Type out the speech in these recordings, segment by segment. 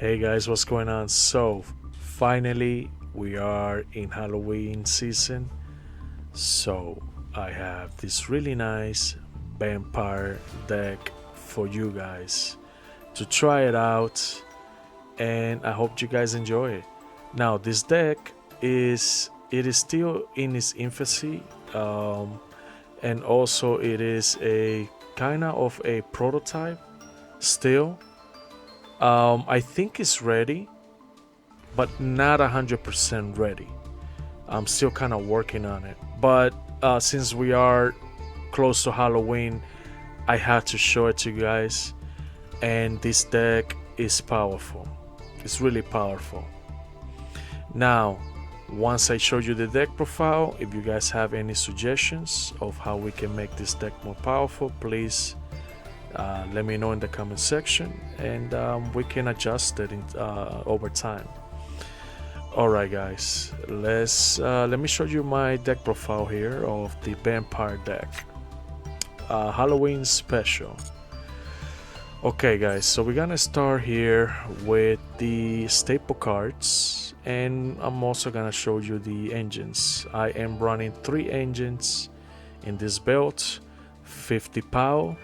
Hey guys, what's going on? So, finally, we are in Halloween season. So, I have this really nice vampire deck for you guys to try it out, and I hope you guys enjoy it. Now, this deck is still in its infancy, and also it is a kind of a prototype still. I think it's ready, but not 100% ready. I'm still kind of working on it. But since we are close to Halloween, I had to show it to you guys. And this deck is powerful. It's really powerful. Now, once I show you the deck profile, if you guys have any suggestions of how we can make this deck more powerful, please let me know in the comment section, and we can adjust it over time. Alright guys, let me show you my deck profile here of the vampire deck. Halloween special. Okay guys, so we're gonna start here with the staple cards, and I'm also gonna show you the engines. I am running 3 engines in this build, 50 POW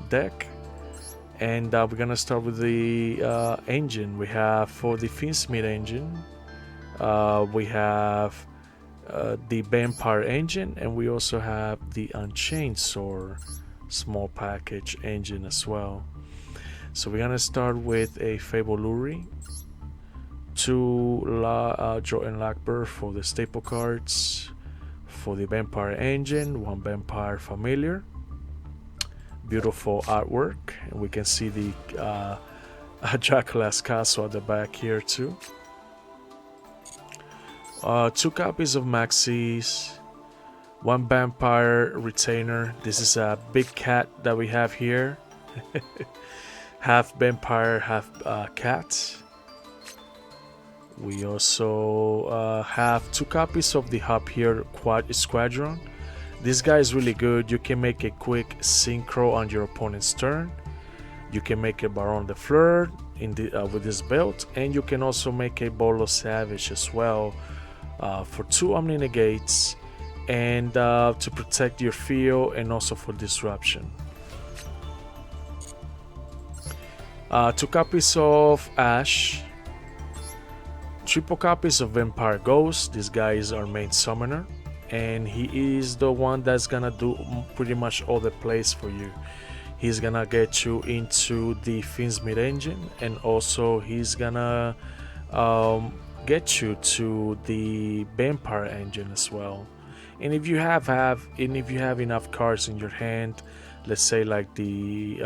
deck, and we're gonna start with the engine. We have for the Finsmith engine, we have the vampire engine, and we also have the Unchained Sword small package engine as well. So we're gonna start with a Fable Luri, 2 Jordan Lockbird for the staple cards, for the vampire engine, 1 vampire familiar. Beautiful artwork, and we can see the Dracula's castle at the back here too. 2 copies of Maxis, 1 vampire retainer. This is a big cat that we have here. Half vampire, half cat. We also have 2 copies of the Hop here Quad Squadron. This guy is really good. You can make a quick synchro on your opponent's turn. You can make a Baron de Fleur with this build, and you can also make a Bolo Savage as well for 2 Omni Negates, and to protect your field, and also for disruption. 2 copies of Ash, triple copies of Vampire Ghost. This guy is our main summoner, and he is the one that's gonna do pretty much all the plays for you. He's gonna get you into the Finsmith engine, and also he's gonna get you to the vampire engine as well. And if you have enough cards in your hand, let's say like the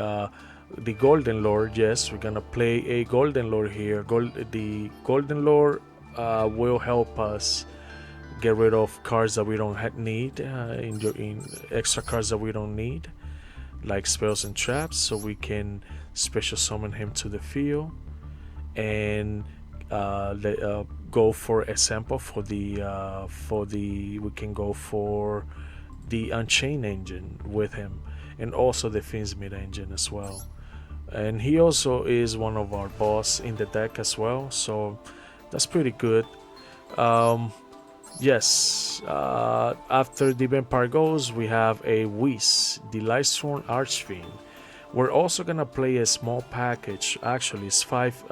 Golden Lord, yes, we're gonna play a Golden Lord here. The Golden Lord will help us get rid of cards that we don't need, in extra cards that we don't need, like spells and traps, so we can special summon him to the field, and go for a sample for the we can go for the Unchained engine with him, and also the Finsmith engine as well. And he also is one of our boss in the deck as well, so that's pretty good. Yes, after the vampire goes, we have a Whis, the Lightsworn Archfiend. We're also gonna play a small package. Actually, it's 5.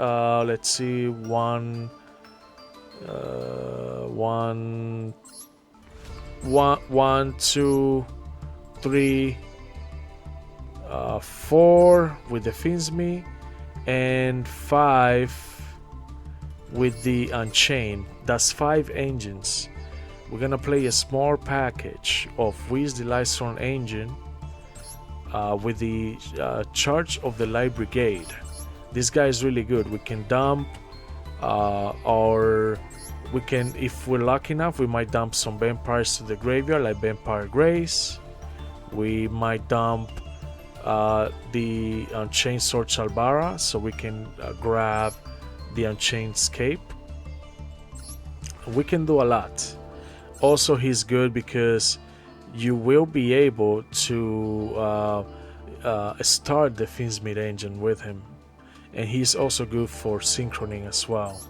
Let's see, 1, 2, 3, 4 with the Finsmith, and 5 with the Unchained. That's 5 engines. We're gonna play a small package of Whis the Lightsworn engine with the Charge of the Light Brigade. This guy is really good. We can dump we can, if we're lucky enough, we might dump some vampires to the graveyard, like Vampire Grace. We might dump the Unchained Sword Shalbara, so we can grab the Unchained Scape. We can do a lot. Also, he's good because you will be able to start the Finsmith engine with him. and he's also good for synchroning as well.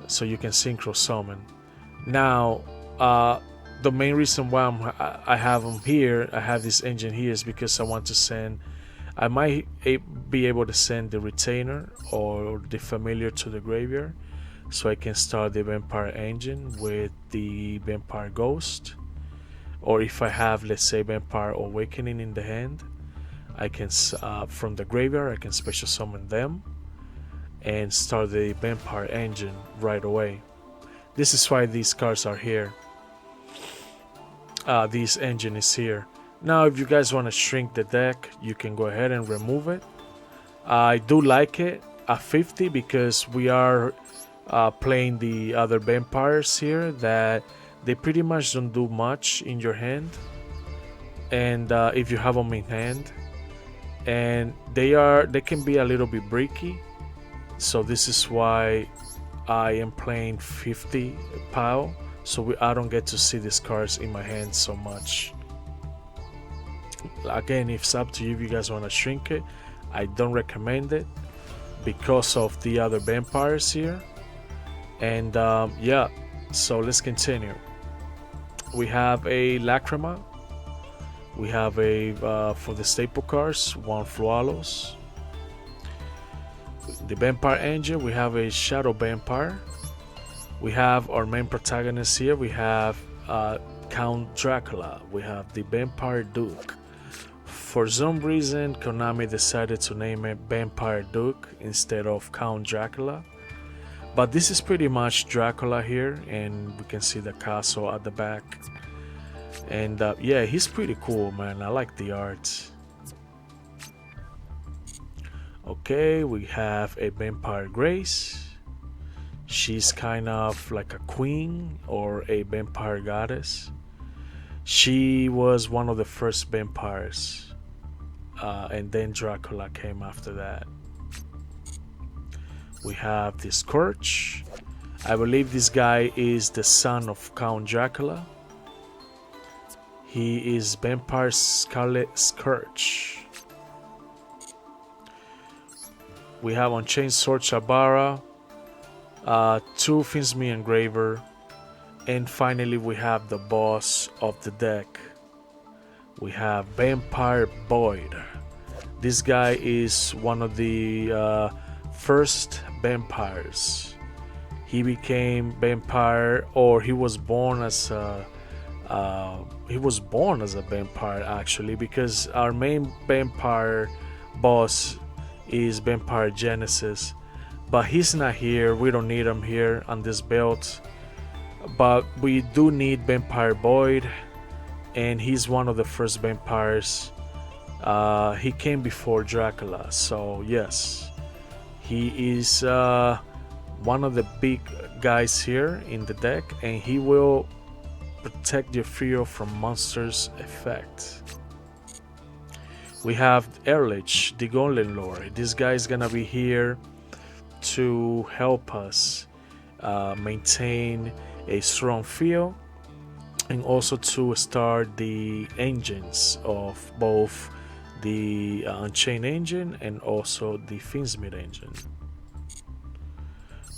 So you can synchro summon. Now, the main reason why I have him here, I have this engine here, is because I want to send. I might be able to send the retainer or the familiar to the graveyard, so I can start the vampire engine with the vampire ghost. Or if I have, let's say, vampire awakening in the hand, I can from the graveyard I can special summon them and start the vampire engine right away. This is why these cards are here. This engine is here. Now if you guys want to shrink the deck, you can go ahead and remove it. I do like it at 50 because we are playing the other vampires here that they pretty much don't do much in your hand, and if you have them in hand, and they can be a little bit bricky. So this is why I am playing 50 pile, so I don't get to see these cards in my hand so much. Again, it's up to you if you guys want to shrink it. I don't recommend it because of the other vampires here. And yeah, so let's continue. We have a Lacrima. We have a for the staple cards, one Flualos. The Vampire Angel, we have a Shadow Vampire. We have our main protagonist here. We have Count Dracula. We have the Vampire Duke. For some reason, Konami decided to name it Vampire Duke instead of Count Dracula. But this is pretty much Dracula here, and we can see the castle at the back. And yeah, he's pretty cool, man. I like the art. Okay, we have a Vampire Grace. She's kind of like a queen or a vampire goddess. She was one of the first vampires, and then Dracula came after that. We have the Scourge. I believe this guy is the son of Count Dracula. He is Vampire Scarlet Scourge. We have Unchained Sword Shabara, 2 Finsme Engraver, and finally we have the boss of the deck. We have Vampire Void. This guy is one of the first vampires. He became vampire, or he was born as a vampire actually, because our main vampire boss is Vampire Genesis, but he's not here. We don't need him here on this build, but we do need Vampire Void, and he's one of the first vampires. He came before Dracula, so yes, he is one of the big guys here in the deck, and he will protect your field from monsters effect. We have Ehrlich, the Golden Lord. This guy is gonna be here to help us maintain a strong field, and also to start the engines of both the Unchained engine and also the Finsmith engine.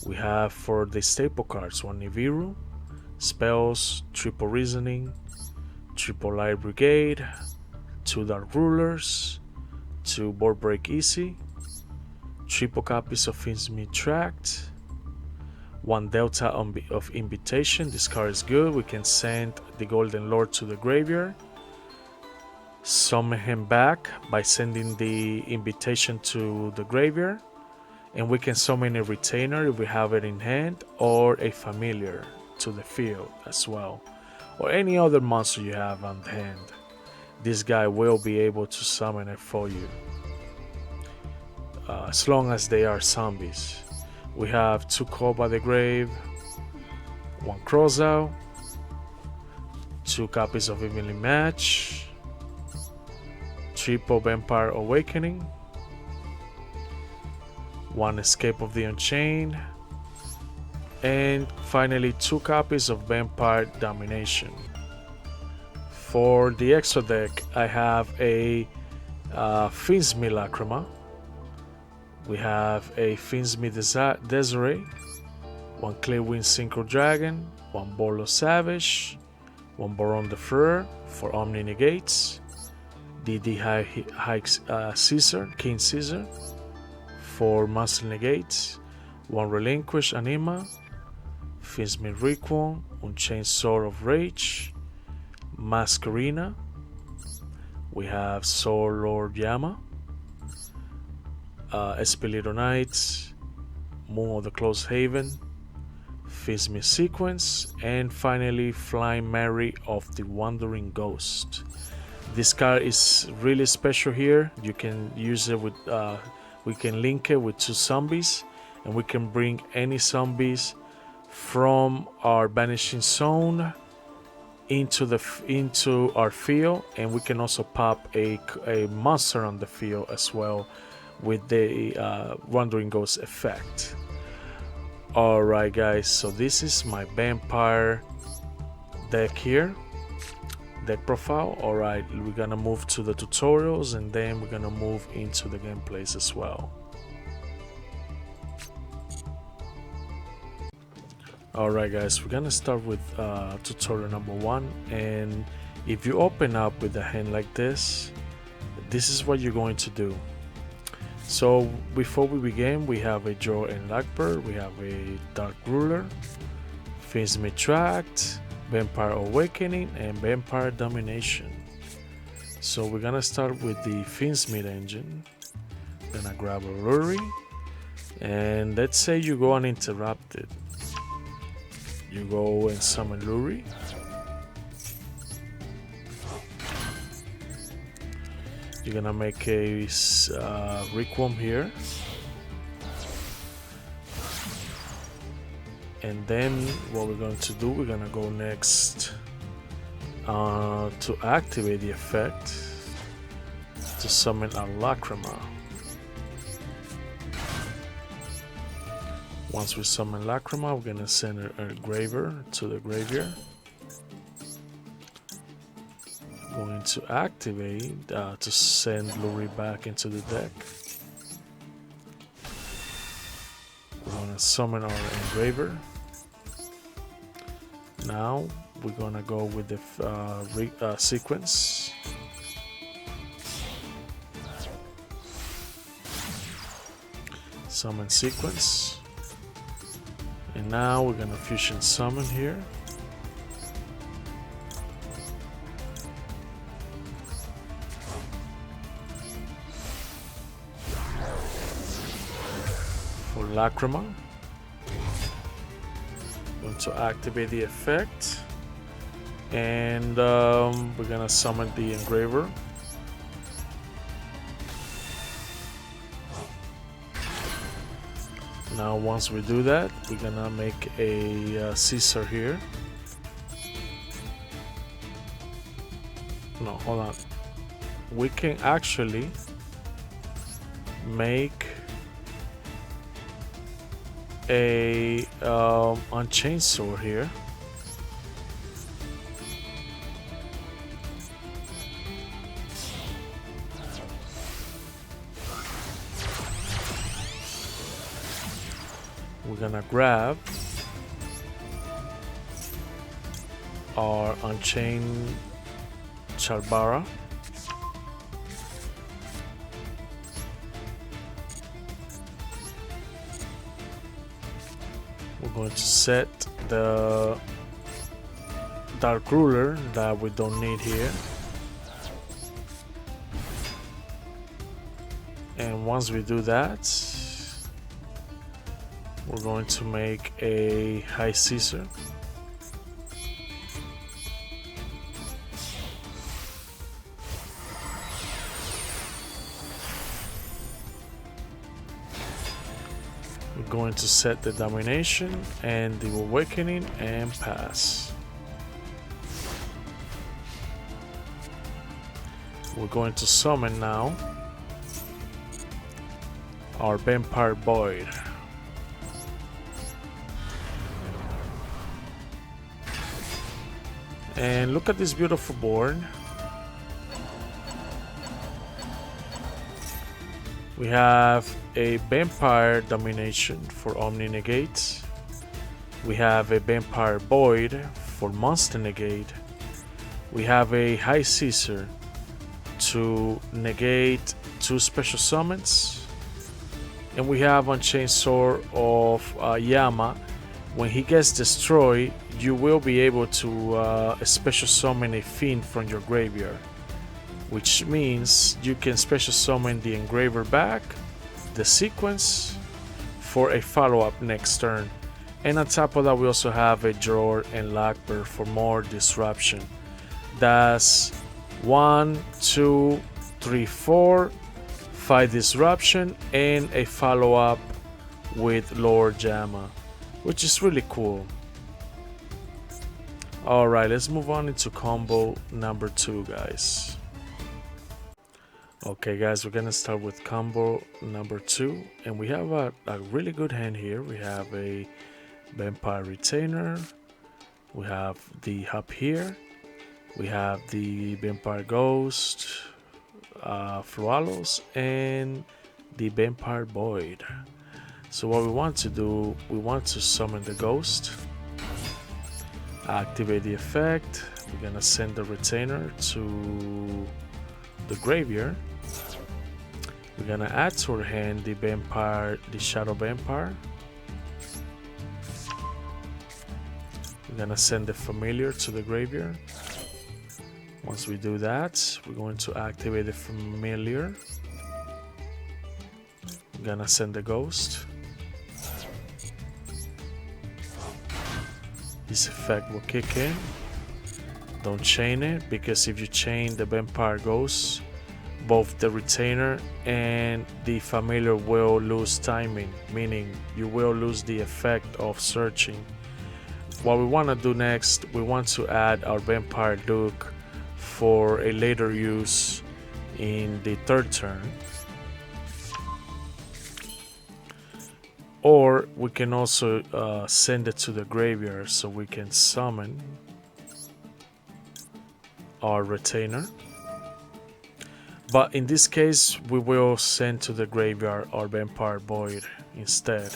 We have for the staple cards, 1 Nibiru, spells, triple reasoning, triple light brigade, 2 dark rulers, 2 board break easy, triple copies of Finsmith Tract, 1 delta of invitation. This card is good. We can send the Golden Lord to the graveyard, summon him back by sending the invitation to the graveyard, and we can summon a retainer if we have it in hand, or a familiar to the field as well, or any other monster you have on hand. This guy will be able to summon it for you, as long as they are zombies. We have 2 Call by the Grave, 1 Crossout, 2 copies of Evenly Match, triple Vampire Awakening, 1 Escape of the Unchained, and finally 2 copies of Vampire Domination. For the extra deck, I have a Finsmith Lacrima We have a Finsme Desiree, one Clearwind Synchro Dragon, one Borlo Savage, one Baron de Fer for Omni Negates, DD High Caesar, King Caesar for Monster Negates, one Relinquish Anima, Finsme Requiem, Unchained Sword of Rage, Masquerina. We have Soul Lord Yama, Espelito Knights, Moon of the Closed Haven, Finsme Sequence, and finally Flying Mary of the Wandering Ghost. This card is really special here. You can use it with, we can link it with 2 zombies, and we can bring any zombies from our banishing zone into our field, and we can also pop a monster on the field as well with the Wandering Ghost effect. Alright guys, so this is my vampire deck here, deck profile. Alright, we're gonna move to the tutorials and then we're gonna move into the gameplays as well. Alright guys, we're gonna start with tutorial number 1, and if you open up with a hand like this is what you're going to do. So before we begin, we have a Draw and Blackbird, we have a Dark Ruler, Finsme Tract, Vampire Awakening, and Vampire Domination. So we're gonna start with the Finsme engine. Gonna grab a Luri, and let's say you go uninterrupted. You go and summon Luri. You're gonna make a Requiem here, and then what we're going to do, we're gonna go next to activate the effect to summon our Lacrima. Once we summon Lacrima, we're gonna send a Graver to the graveyard. Going to activate to send Luri back into the deck. We're gonna summon our Engraver. Now we're gonna go with the sequence. Summon sequence. And now we're gonna fusion summon here. For Lacrima. Going to activate the effect. And we're gonna summon the Engraver. Now once we do that, we're gonna make a Caesar here. No, hold on. We can actually make a Unchained Sword here. We're gonna grab our Unchained Charbara. We're going to set the Dark Ruler that we don't need here. And once we do that, we're going to make a High Caesar. We're going to set the Domination and the Awakening and pass. We're going to summon now our Vampire Void. And look at this beautiful board. We have a Vampire Domination for Omni Negate. We have a Vampire Void for Monster Negate. We have a High Caesar to negate 2 special summons. And we have Unchained Sword of Yama. When he gets destroyed, you will be able to special summon a Fiend from your graveyard, which means you can special summon the Engraver back, the Sequence, for a follow-up next turn. And on top of that, we also have a Drawer and Lockbird for more disruption. That's 1, 2, 3, 4, 5 disruption, and a follow-up with Lord Yama, which is really cool. Alright, let's move on into combo number 2, guys. Okay guys, we're gonna start with combo number 2, and we have a really good hand here. We have a Vampire Retainer, we have the Hub here, we have the Vampire Ghost, Floalos, and the Vampire Void. So what we want to do, we want to summon the Ghost, activate the effect. We're gonna send the Retainer to the graveyard. We're gonna add to our hand the Vampire, the Shadow Vampire. We're gonna send the Familiar to the graveyard. Once we do that, we're going to activate the Familiar. We're gonna send the Ghost. This effect will kick in. Don't chain it, because if you chain the Vampire Ghost, both the Retainer and the Familiar will lose timing, meaning you will lose the effect of searching. What we want to do next, we want to add our Vampire Duke for a later use in the 3rd turn. Or we can also send it to the graveyard so we can summon our Retainer. But in this case, we will send to the graveyard our Vampire Void instead.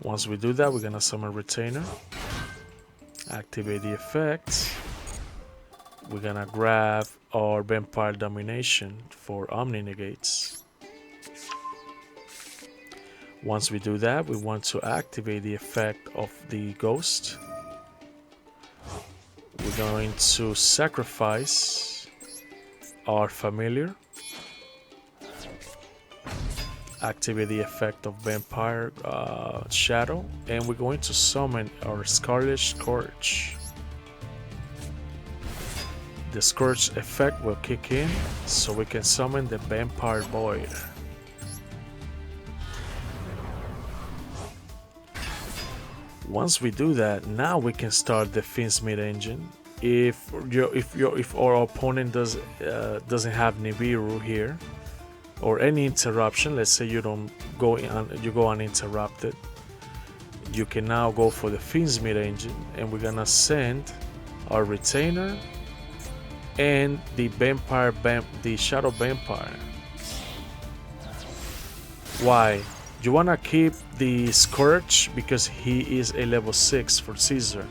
Once we do that, we're gonna summon Retainer, activate the effect. We're gonna grab our Vampire Domination for Omni Negates. Once we do that, we want to activate the effect of the Ghost. We're going to sacrifice our Familiar, activate the effect of Vampire Shadow, and we're going to summon our Scarlet Scourge. The Scourge effect will kick in, so we can summon the Vampire Void. Once we do that, now we can start the Fiendsmith engine. If our opponent doesn't have Nibiru here or any interruption, let's say you don't go you go uninterrupted, you can now go for the Fiendsmith engine, and we're gonna send our Retainer and the the Shadow Vampire. Why? You wanna keep the Scourge because he is a level 6 for Caesar.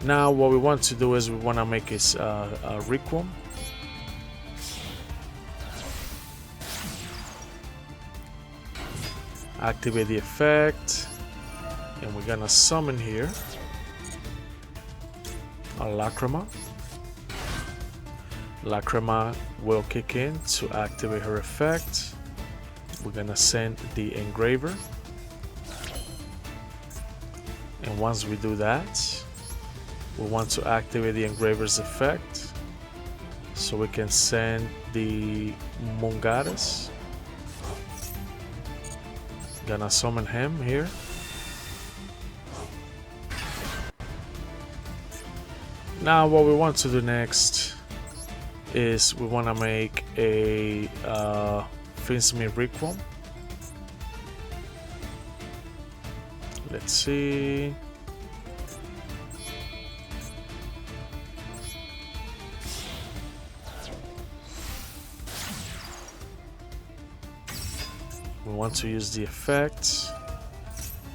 Now what we want to do is we want to make his Requiem. Activate the effect, and we're gonna summon here a Lacrima. Lacrima will kick in to activate her effect. We're gonna send the Engraver, and once we do that, we want to activate the Engraver's effect, so we can send the Mungares. Gonna summon him here. Now what we want to do next is we want to make a Fiendsmith Requiem. Let's see. We want to use the effect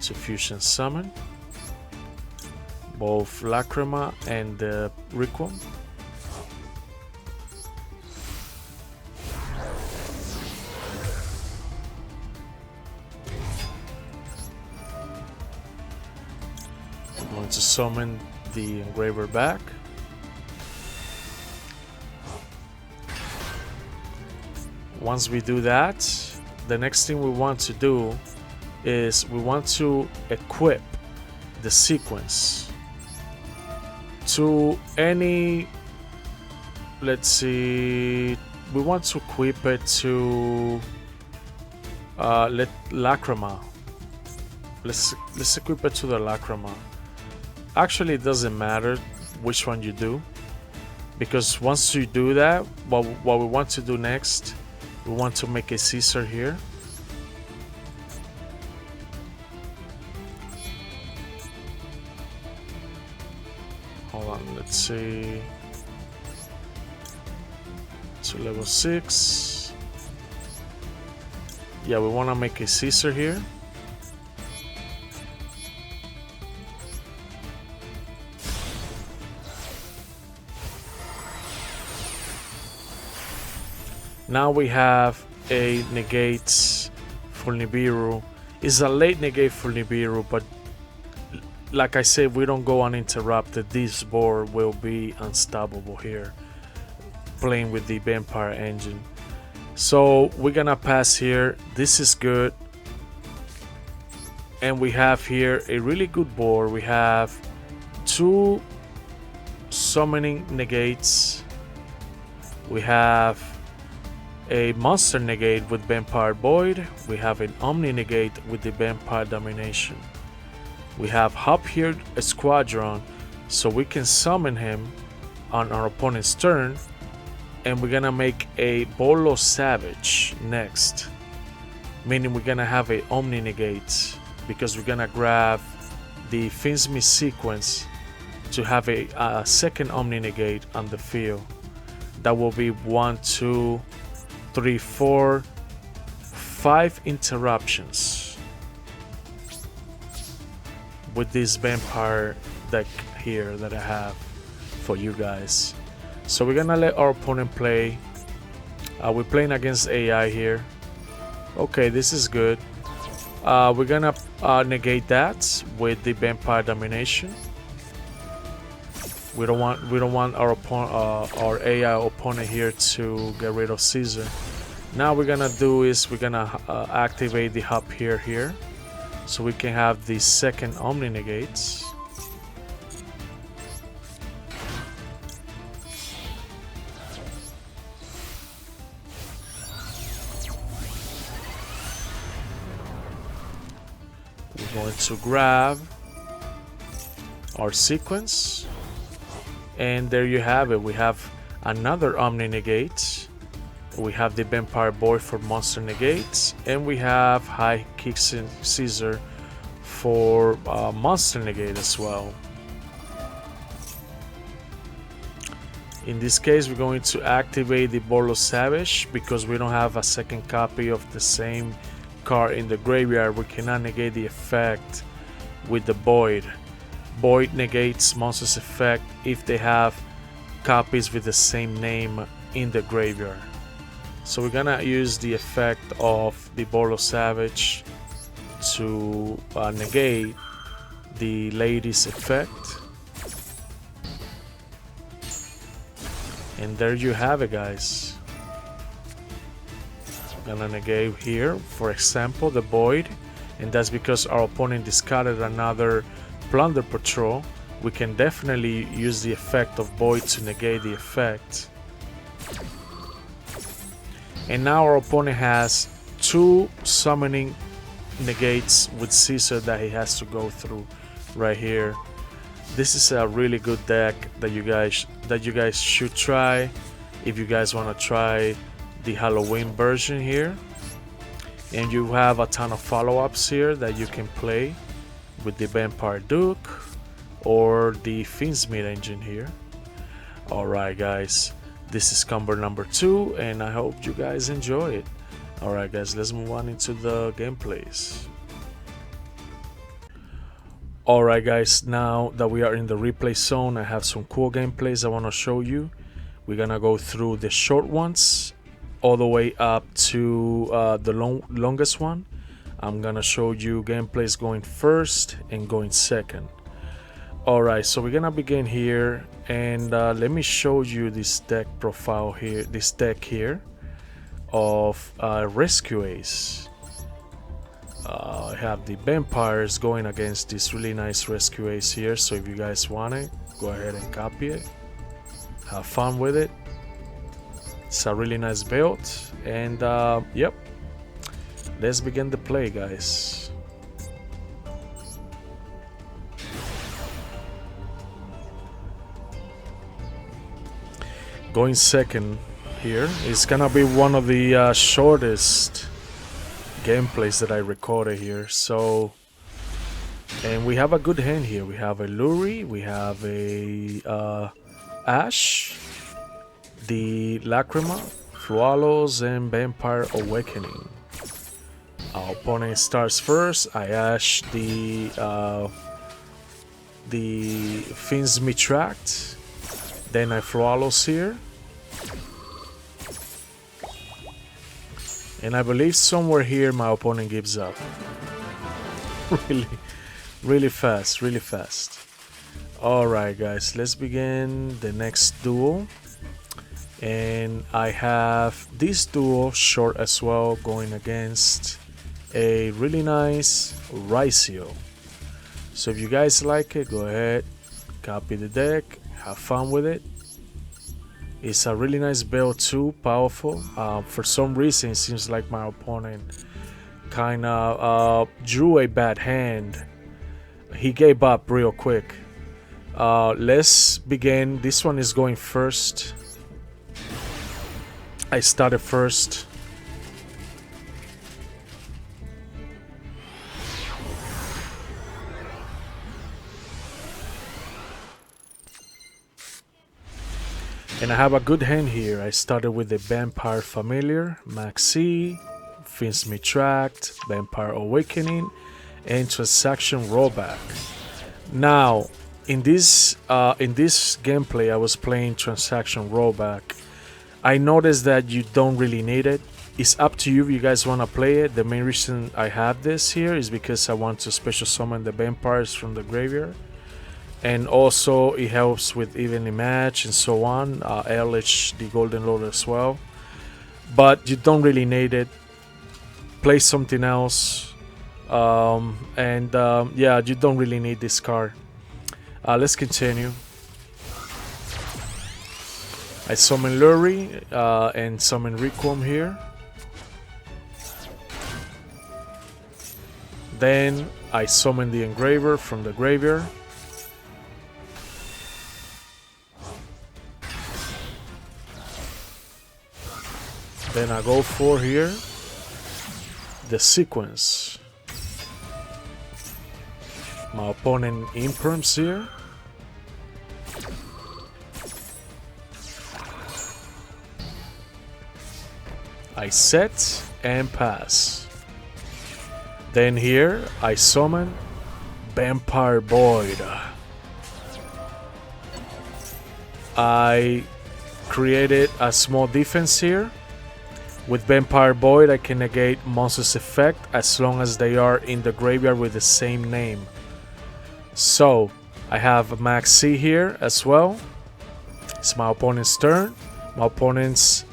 to fusion summon both Lacrima and the Requiem. I'm going to summon the Engraver back. Once we do that, the next thing we want to do is we want to equip the sequence to any, let's see, we want to equip it to Lacrima. Let's equip it to the Lacrima. Actually, it doesn't matter which one you do, because once you do that, what we want to do next, we want to make a Caesar here. Hold on, let's see. To level 6. Yeah, we want to make a Caesar here. Now we have a negate for Nibiru. It's a late negate for Nibiru, but like I said, we don't go uninterrupted. This board will be unstoppable here, playing with the Vampire engine. So we're gonna pass here. This is good. And we have here a really good board. We have 2 summoning negates. We have a monster negate with Vampire Void. We have an Omni negate with the Vampire Domination. We have Hop here a Squadron, so we can summon him on our opponent's turn, and we're gonna make a Bolo Savage next, meaning we're gonna have a Omni negate because we're gonna grab the Finsme sequence to have a second Omni negate on the field. That will be 1, 2, 3, 4, 5 interruptions with this vampire deck here that I have for you guys. So we're gonna let our opponent play. We're playing against AI here. Okay, this is good. We're gonna negate that with the Vampire Domination. We don't want our AI opponent here to get rid of Caesar. Now we're gonna do is we're gonna activate the hub here, so we can have the second Omni negates. We're going to grab our sequence. And there you have it. We have another Omni negate. We have the Vampire Boy for monster negates, and we have High Kick Caesar for monster negate as well. In this case, we're going to activate the Bolo Savage because we don't have a second copy of the same card in the graveyard. We cannot negate the effect with the Void. Void negates monster's effect if they have copies with the same name in the graveyard. So we're gonna use the effect of the Bolo Savage to negate the lady's effect. And there you have it, guys. I'm gonna negate here, for example, the Void, and that's because our opponent discarded another Plunder Patrol. We can definitely use the effect of Void to negate the effect. And now our opponent has 2 summoning negates with Caesar that he has to go through right here. This is a really good deck that you guys should try if you guys want to try the Halloween version here. And you have a ton of follow-ups here that you can play with the Vampire Duke or the Finsme engine here. Alright guys, this is combo number 2, and I hope you guys enjoy it. Alright guys, let's move on into the gameplays. Alright guys, now that we are in the replay zone, I have some cool gameplays I want to show you. We're gonna go through the short ones all the way up to the longest one. I'm gonna show you gameplays going first and going second. Alright, so we're gonna begin here, and let me show you this deck profile here, this deck here of Rescue Ace. I have the vampires going against this really nice Rescue Ace here, so if you guys want it, go ahead and copy it. Have fun with it. It's a really nice build, and yep, let's begin the play, guys. Going second here is gonna be one of the shortest gameplays that I recorded here. So, and we have a good hand here. We have a Luri, we have a Ash, the Lacrima, Flualos, and Vampire Awakening. Our opponent starts first. I Ash the Finn's Mitract, then I Flualos here. And I believe somewhere here my opponent gives up. really fast, really fast. Alright guys, let's begin the next duel. And I have this duel short as well, going against a really nice Yugioh. So if you guys like it, go ahead, copy the deck, have fun with it. It's a really nice build too, powerful. For some reason, it seems like my opponent kind of drew a bad hand. He gave up real quick. Let's begin. This one is going first. I started first. And I have a good hand here. I started with the Vampire Familiar, Maxi, Finn's Mitract, Vampire Awakening, and Transaction Rollback. Now, in this gameplay, I was playing Transaction Rollback. I noticed that you don't really need it. It's up to you if you guys want to play it. The main reason I have this here is because I want to special summon the vampires from the graveyard. And also it helps with evenly match and so on. LH the Golden Lord as well. But you don't really need it. Play something else. Yeah, you don't really need this card. Let's continue. I summon Luri and summon Requiem here. Then I summon the Engraver from the graveyard. Then I go for here the sequence. My opponent imperms here. I set and pass. Then here I summon Vampire Void. I created a small defense here. With Vampire Void, I can negate monster's effect as long as they are in the graveyard with the same name. So, I have Maxi here as well. It's my opponent's turn. My opponent's...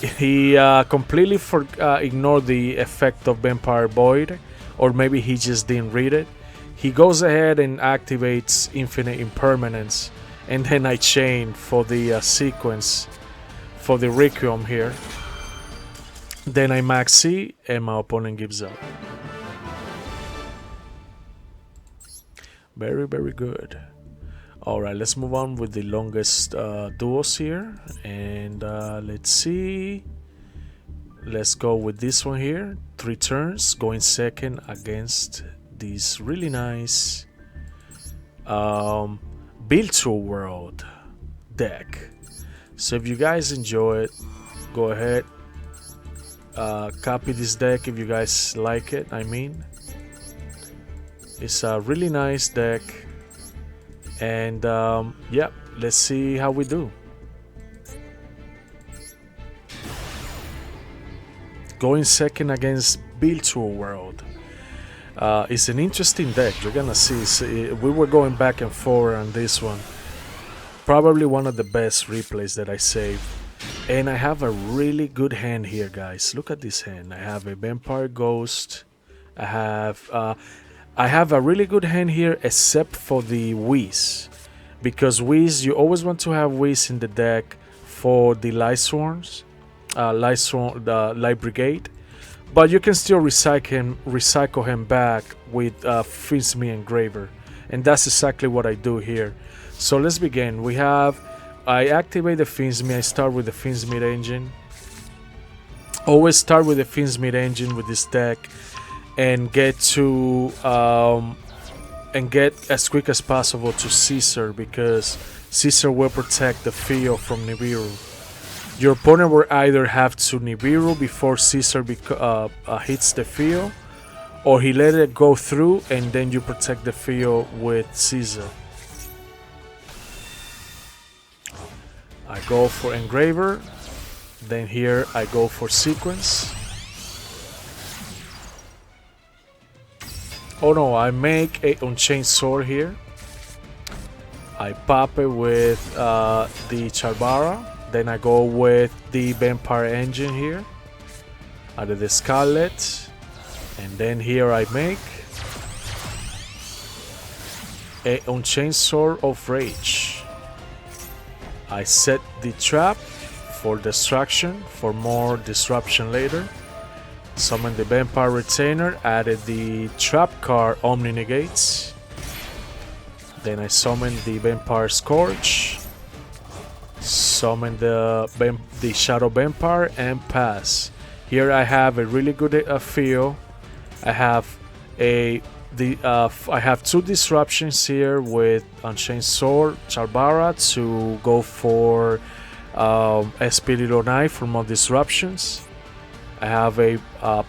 He completely ignored the effect of Vampire Void, or maybe he just didn't read it. He goes ahead and activates Infinite Impermanence, and then I chain for the sequence for the Requiem here. Then I Maxi, and my opponent gives up. Very, very good. Alright, let's move on with the longest duels here. And let's see. Let's go with this one here. 3 turns, going second against this really nice Build to World deck. So if you guys enjoy it, go ahead copy this deck if you guys like it. I mean, it's a really nice deck, and yeah, let's see how we do. Going second against Virtual World. It's an interesting deck. You're gonna see. We were going back and forth on this one. Probably one of the best replays that I saved. And I have a really good hand here, guys. Look at this hand. I have a Vampire Ghost. I have a really good hand here, except for the Whiz, because Whiz, you always want to have Whiz in the deck for the Light Swarms, the Light Brigade, but you can still recycle him back with Finsme Engraver, and that's exactly what I do here. So let's begin. I activate the Finsme. I start with the Finsme engine. Always start with the Finsme engine with this deck, and get as quick as possible to Caesar, because Caesar will protect the field from Nibiru. Your opponent will either have to Nibiru before Caesar hits the field, or he let it go through and then you protect the field with Caesar. I go for Engraver, then here I go for Sequence. Oh no, I make a Unchained Sword here. I pop it with the Charbara. Then I go with the Vampire Engine here. Out of the Scarlet. And then here I make a Unchained Sword of Rage. I set the trap for destruction, for more disruption later. Summon the Vampire Retainer, added the trap card Omni Negates. Then I summon the Vampire Scourge, summon the Shadow Vampire, and pass. Here I have a really good feel. I have I have two disruptions here with Unchained Sword, Charbara to go for Espirito Knife for more disruptions. I have a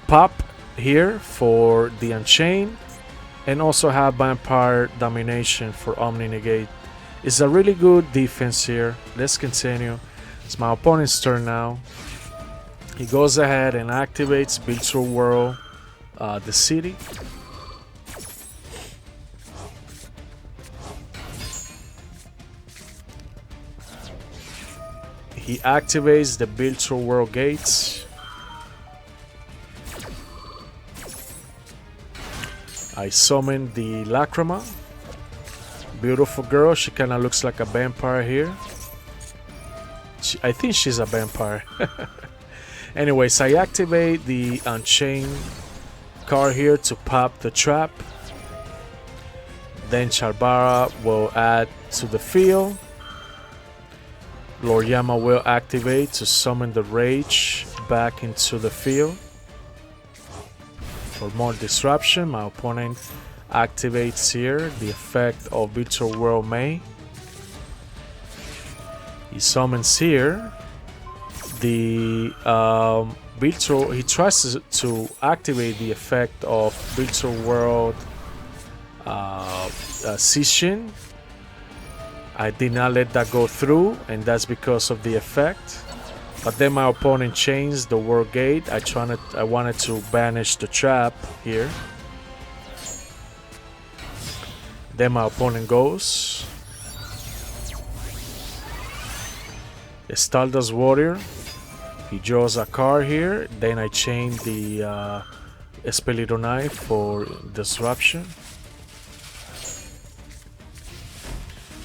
pop here for the Unchained, and also have Vampire Domination for Omni Negate. It's a really good defense here. Let's continue. It's my opponent's turn now. He goes ahead and activates Virtual World, the city. He activates the Virtual World gates. I summon the Lacrima. Beautiful girl. She kind of looks like a vampire here. I think she's a vampire. Anyways, I activate the Unchained card here to pop the trap. Then Charbara will add to the field. Lord Yama will activate to summon the Rage back into the field. For more disruption, my opponent activates here the effect of Virtual World May. He summons here the he tries to activate the effect of Virtual World Sishin. I did not let that go through, and that's because of the effect. But then my opponent changed the World Gate. I wanted to banish the trap here. Then my opponent goes. The Stardust Warrior. He draws a card here. Then I chain the Espelito Knife for disruption.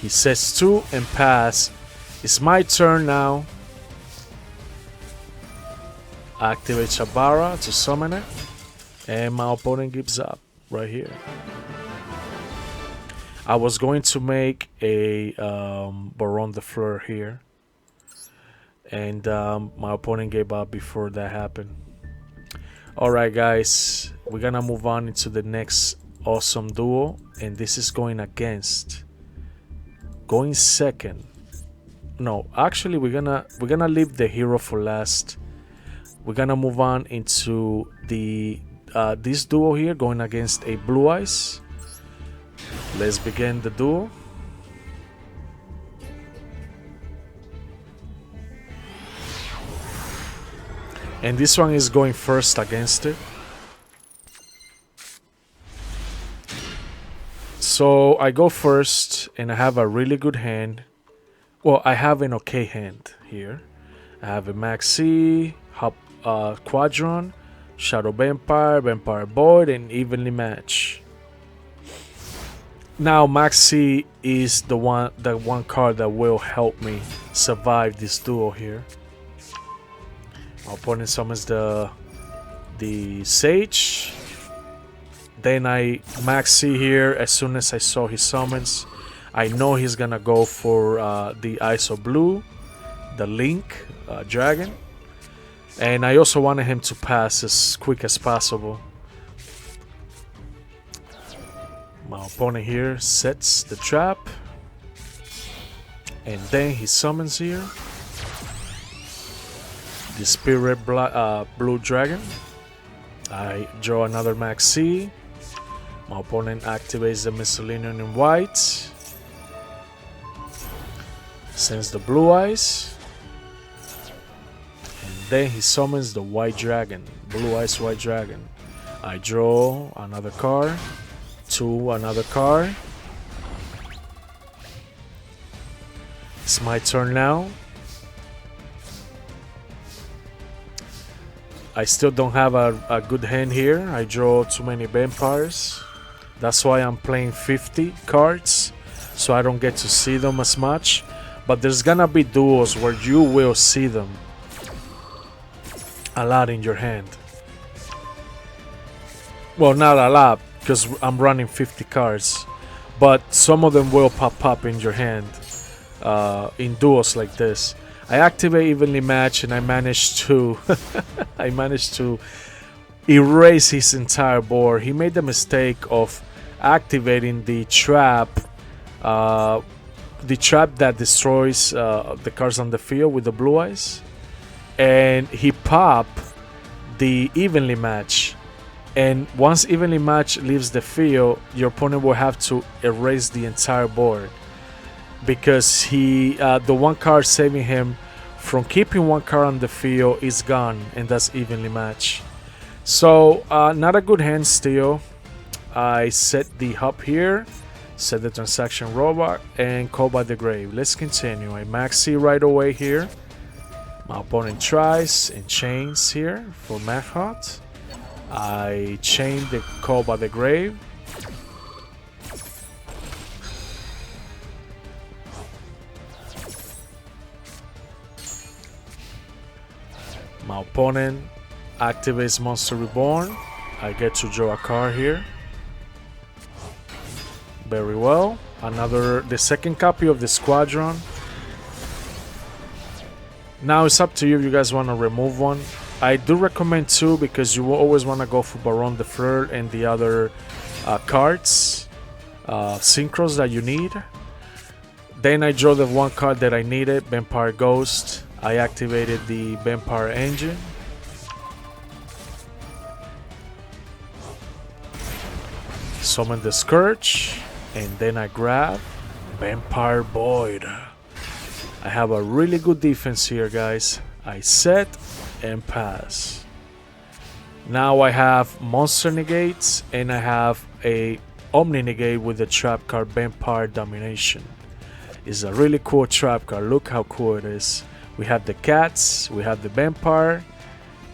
He sets 2 and pass. It's my turn now. Activate Charbara to summon it. And my opponent gives up right here. I was going to make a Baron de Fleur here. And my opponent gave up before that happened. Alright guys, we're gonna move on into the next awesome duel. And this is going against... Going second. No, actually we're gonna leave the hero for last. we're gonna move on into the this duo here going against a Blue Eyes. Let's begin the duel. And this one is going first against it. So I go first and I have a really good hand. Well, I have an okay hand here. I have a Maxi, Hop Quadron, Shadow Vampire, Vampire Void, and Evenly Match. Now Maxi is the one card that will help me survive this duel here. My opponent summons the Sage. Then I Maxi here as soon as I saw his summons. I know he's gonna go for the ISO Blue, the Link Dragon. And I also wanted him to pass as quick as possible. My opponent here sets the trap. And then he summons here the Spirit Blue Dragon. I draw another Maxi. My opponent activates the Miscellaneous in white. Sends the Blue Eyes. And then he summons the White Dragon. Blue Eyes White Dragon. I draw another card. Another card. It's my turn now. I still don't have a good hand here. I draw too many vampires. That's why I'm playing 50 cards, so I don't get to see them as much. But there's gonna be duels where you will see them a lot in your hand. Well, not a lot, because I'm running 50 cards. But some of them will pop up in your hand in duels like this. I activate Evenly Match and I managed to erase his entire board. He made the mistake of activating the trap that destroys the cards on the field with the Blue Eyes, and he popped the Evenly Match. And once Evenly Match leaves the field, your opponent will have to erase the entire board, because the one card saving him from keeping one card on the field is gone, and that's Evenly Match. So not a good hand still. I set the hub here, set the transaction robot, and call by the grave. Let's continue. I Maxi right away here. My opponent tries and chains here for Maghot. I chain the call by the grave. My opponent activates Monster Reborn. I get to draw a card here. Very well. The second copy of the Squadron. Now it's up to you if you guys want to remove one. I do recommend two, because you will always want to go for Baron de Fleur and the other cards, synchros that you need. Then I draw the one card that I needed, Vampire Ghost. I activated the Vampire Engine. Summon the Scourge. And then I grab Vampire Void. I have a really good defense here, guys. I set and pass. Now I have Monster Negates, and I have a Omni Negate with the trap card Vampire Domination. It's a really cool trap card. Look how cool it is. We have the cats, we have the vampire,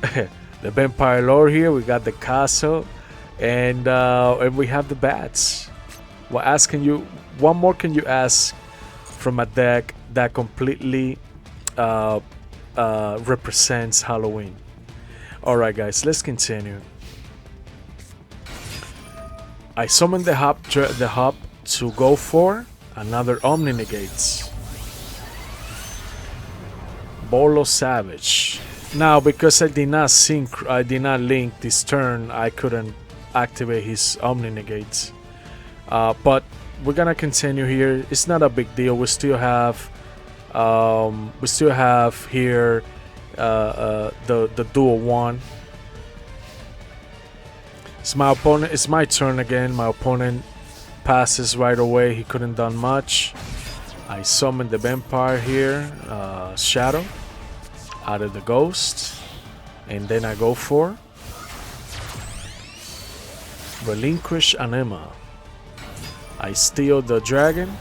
the vampire lore here, we got the castle, and we have the bats. What more can you ask from a deck that completely represents Halloween? Alright guys, let's continue. I summon the hop to go for another Omni Negates. Bolo Savage. Now, because I did not link this turn, I couldn't activate his Omni Negates. But we're gonna continue here. It's not a big deal. We still have here the Duel 1. It's my opponent. It's my turn again. My opponent passes right away. He couldn't done much. I summon the vampire here, Shadow, out of the ghost, and then I go for relinquish anima. I steal the dragon,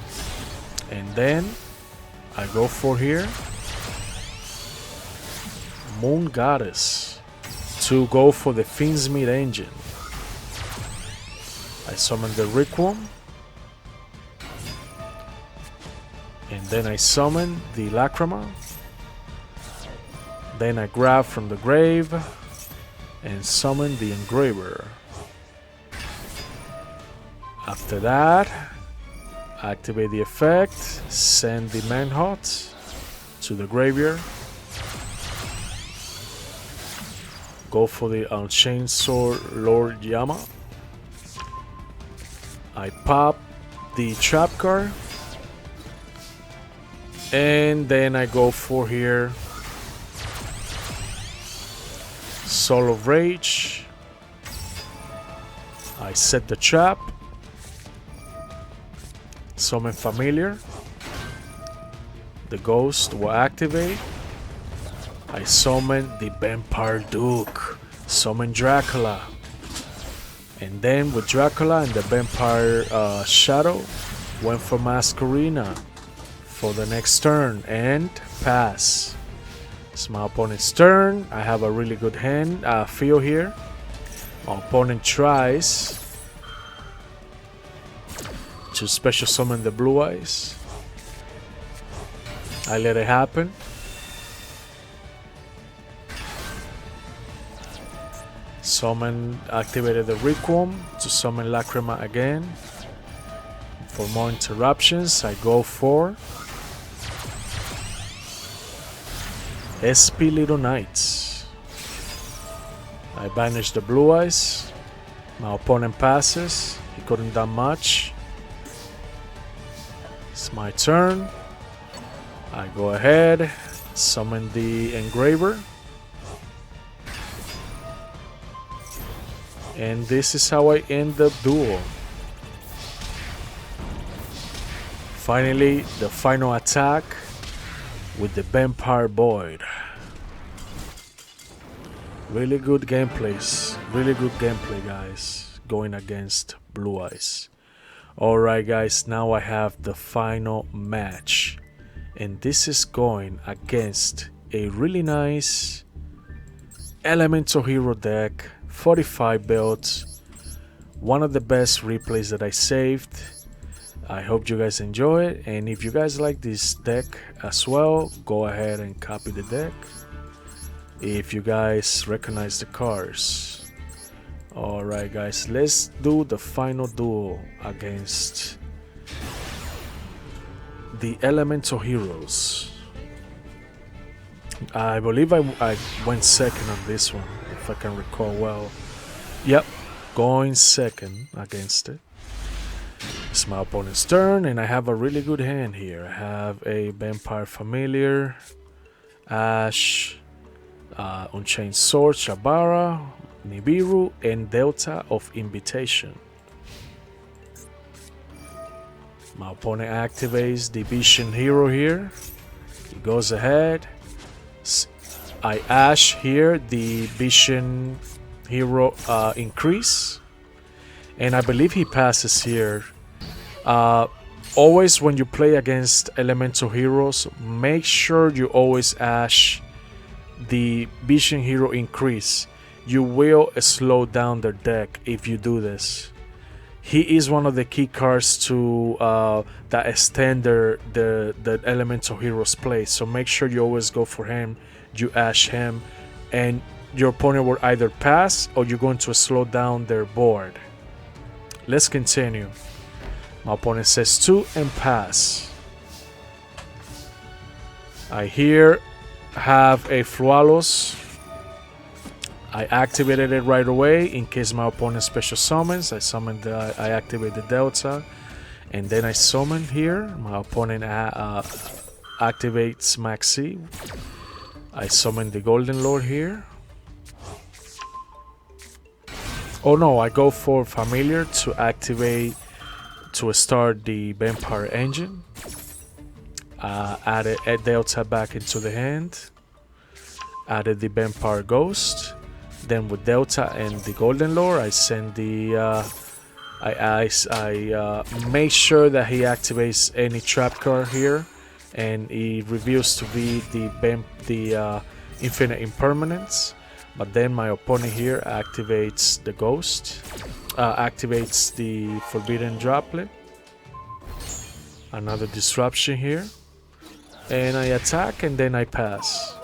and then I go for here Moon Goddess to go for the Fiend's Meat Engine. I summon the Requiem, and then I summon the Lacrima. Then I grab from the grave and summon the Engraver. After that, activate the effect, send the Manhunt to the graveyard. Go for the Unchained Sword Lord Yama. I pop the trap card, and then I go for here Soul of Rage. I set the trap, summon Familiar. The ghost will activate. I summon the Vampire Duke, summon Dracula, and then with Dracula and the Vampire Shadow, went for Masquerina for the next turn and pass. It's my opponent's turn. I have a really good hand feel here. My opponent tries to special summon the Blue Eyes. I let it happen. Summon, activated the Requiem to summon Lacrima again. For more interruptions, I go for SP Little Knights. I banish the Blue Eyes. My opponent passes. He couldn't do much. It's my turn. I go ahead, summon the Engraver. And this is how I end the duel. Finally, the final attack with the Vampire Void. Really good gameplays. Really good gameplay, guys. Going against Blue Eyes. Alright, guys. Now I have the final match. And this is going against a really nice Elemental Hero deck. 45 builds, one of the best replays that I saved. I hope you guys enjoy it, and if you guys like this deck as well, go ahead and copy the deck if you guys recognize the cards. Alright guys, let's do the final duel against the Elemental Heroes. I believe I went second on this one, if I can recall well. Yep, going second against it. It's my opponent's turn, and I have a really good hand here. I have a Vampire Familiar, Ash, Unchained Sword, Shabara, Nibiru, and Delta of Invitation. My opponent activates the Vision Hero here. He goes ahead. I Ash here the Vision Hero increase, and I believe he passes here. Always when you play against Elemental Heroes, make sure you always Ash the Vision Hero increase. You will slow down their deck if you do this. He is one of the key cards to that extend the Elemental Heroes play, so make sure you always go for him. You Ash him, and your opponent will either pass or you're going to slow down their board. Let's continue. My opponent says 2 and pass. I here have a Flawless. I activated it right away in case my opponent special summons. I activate the Delta, and then I summon here. My opponent activates Maxi. I summon the Golden Lord here. Oh no, I go for Familiar to activate, to start the Vampire engine. Added a Delta back into the hand. Added the Vampire Ghost. Then with Delta and the Golden Lord, I send the... I make sure that he activates any trap card here. And he reveals to be the Infinite Impermanence. But then my opponent here activates the Ghost. Activates the Forbidden Droplet. Another Disruption here. And I attack and then I pass.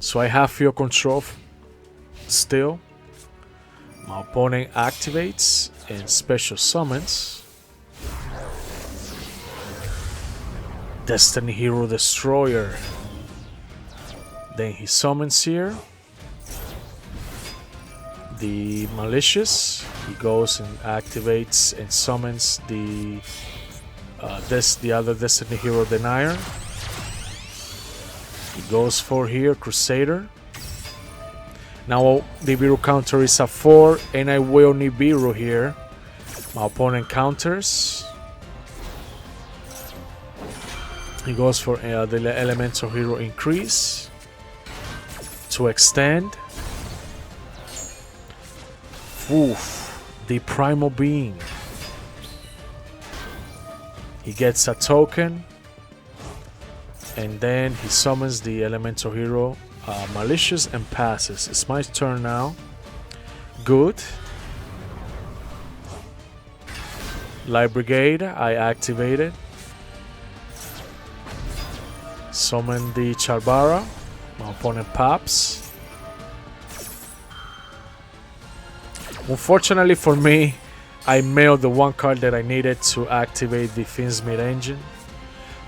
So I have field control still. My opponent activates and special summons Destiny Hero Destroyer. Then he summons here the Malicious. He goes and activates and summons the other Destiny Hero Denier. He goes for here Crusader. Now the Nibiru counter is a 4 and I will Nibiru here. My opponent counters. He goes for the Elemental Hero Increase to extend. Oof, the Primal Being. He gets a token and then he summons the Elemental Hero Malicious and passes. It's my turn now. Good. Light Brigade, I activated. Summon the Charbara. My opponent pops. Unfortunately for me, I mailed the one card that I needed to activate the Finsmith engine.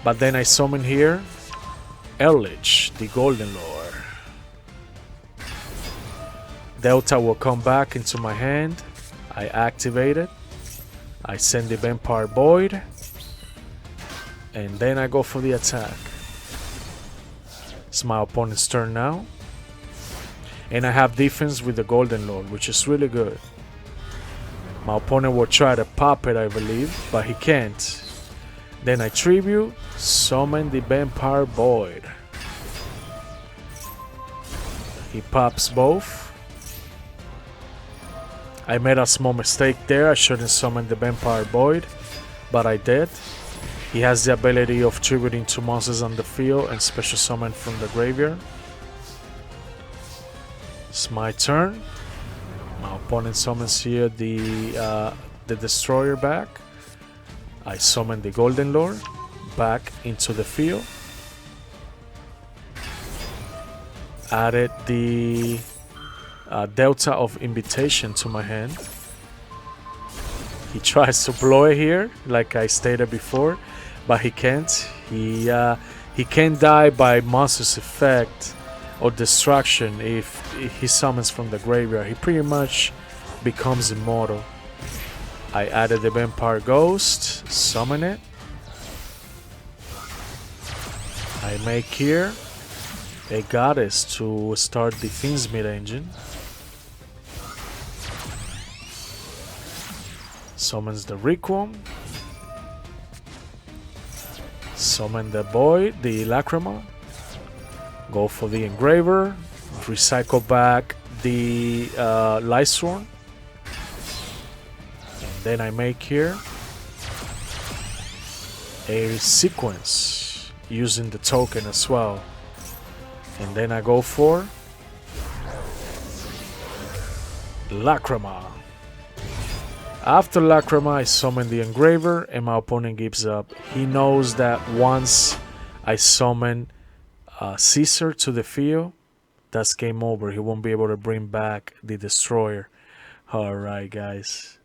But then I summon here Eldritch, the Golden Lord. Delta will come back into my hand. I activate it. I send the Vampire Void. And then I go for the attack. It's my opponent's turn now. And I have defense with the Golden Lord, which is really good. My opponent will try to pop it, I believe, but he can't. Then I tribute, summon the Vampire Void. He pops both. I made a small mistake there. I shouldn't summon the Vampire Void, but I did. He has the ability of tributing 2 monsters on the field and special summon from the graveyard. It's my turn. My opponent summons here the Destroyer back. I summon the Golden Lord back into the field. Added the Delta of Invitation to my hand. He tries to blow it here, like I stated before, but he can't. He can die by monster's effect or destruction if he summons from the graveyard. He pretty much becomes immortal. I added the Vampire Ghost, summon it. I make here a Goddess to start the Finsmith engine. Summons the Requiem. Summon the Void, the Lacrima. Go for the Engraver. Recycle back the Lightsworn. And then I make here a sequence using the token as well. And then I go for Lacrima. After Lacrima, I summon the Engraver and my opponent gives up. He knows that once I summon Caesar to the field, that's game over. He won't be able to bring back the Destroyer. Alright guys.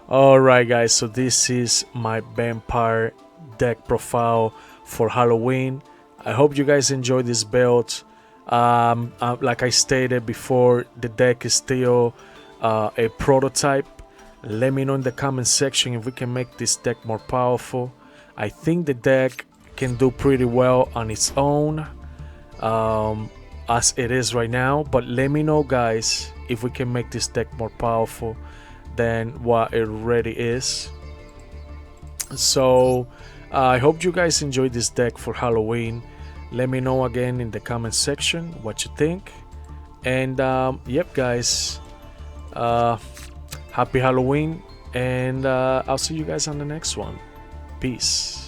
Alright guys, so this is my Vampire deck profile for Halloween. I hope you guys enjoyed this build. Like I stated before, the deck is still a prototype. Let me know in the comment section if we can make this deck more powerful. I think the deck can do pretty well on its own, as it is right now, but let me know, guys, if we can make this deck more powerful than what it already is. So I hope you guys enjoyed this deck for Halloween. Let me know again in the comment section what you think. And yep, guys, happy Halloween, and I'll see you guys on the next one. Peace.